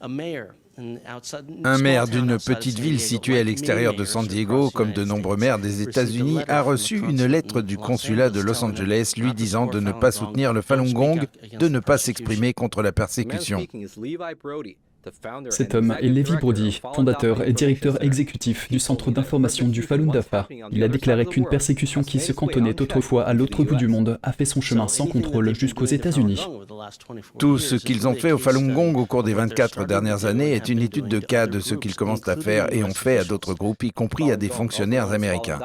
Un maire d'une petite ville située à l'extérieur de San Diego, comme de nombreux maires des États-Unis, a reçu une lettre du consulat de Los Angeles lui disant de ne pas soutenir le Falun Gong, de ne pas s'exprimer contre la persécution. Cet homme est Levi Brody, fondateur et directeur exécutif du centre d'information du Falun Dafa. Il a déclaré qu'une persécution qui se cantonnait autrefois à l'autre bout du monde a fait son chemin sans contrôle jusqu'aux États-Unis. Tout ce qu'ils ont fait au Falun Gong au cours des 24 dernières années est une étude de cas de ce qu'ils commencent à faire et ont fait à d'autres groupes, y compris à des fonctionnaires américains.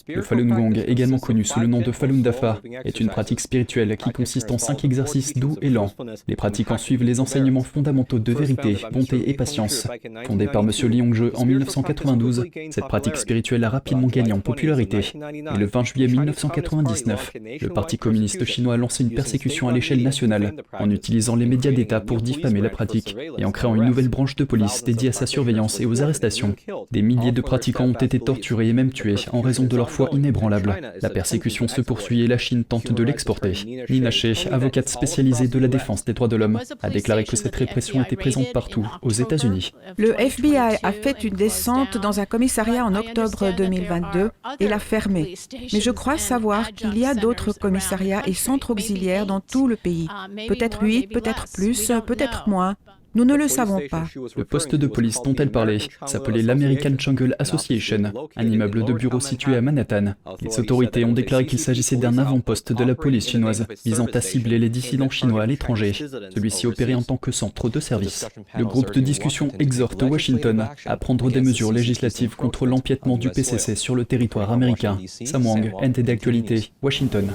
Le Falun Gong, également connu sous le nom de Falun Dafa, est une pratique spirituelle qui consiste en 5 exercices doux et lents. Les pratiquants suivent les enseignements fondamentaux de vérité, bonté et patience. Fondée par M. Li Hongzhi en 1992, cette pratique spirituelle a rapidement gagné en popularité. Et le 20 juillet 1999, le Parti communiste chinois a lancé une persécution à l'échelle nationale en utilisant les médias d'État pour diffamer la pratique et en créant une nouvelle branche de police dédiée à sa surveillance et aux arrestations. Des milliers de pratiquants ont été torturés et même tués en raison de leur foi inébranlable. La persécution se poursuit et la Chine tente de l'exporter. Nina Shea, avocate spécialisée de la défense des droits de l'homme, a déclaré que cette répression était présente partout aux États-Unis. Le FBI a fait une descente dans un commissariat en octobre 2022 et l'a fermé. Mais je crois savoir qu'il y a d'autres commissariats et centres auxiliaires dans tout le pays. Peut-être 8, peut-être plus, peut-être moins. Nous ne le savons pas. Le poste de police dont elle parlait s'appelait l'American Jungle Association, un immeuble de bureaux situé à Manhattan. Les autorités ont déclaré qu'il s'agissait d'un avant-poste de la police chinoise visant à cibler les dissidents chinois à l'étranger. Celui-ci opérait en tant que centre de service. Le groupe de discussion exhorte Washington à prendre des mesures législatives contre l'empiètement du PCC sur le territoire américain. Sam Wang, NTD Actualité, Washington.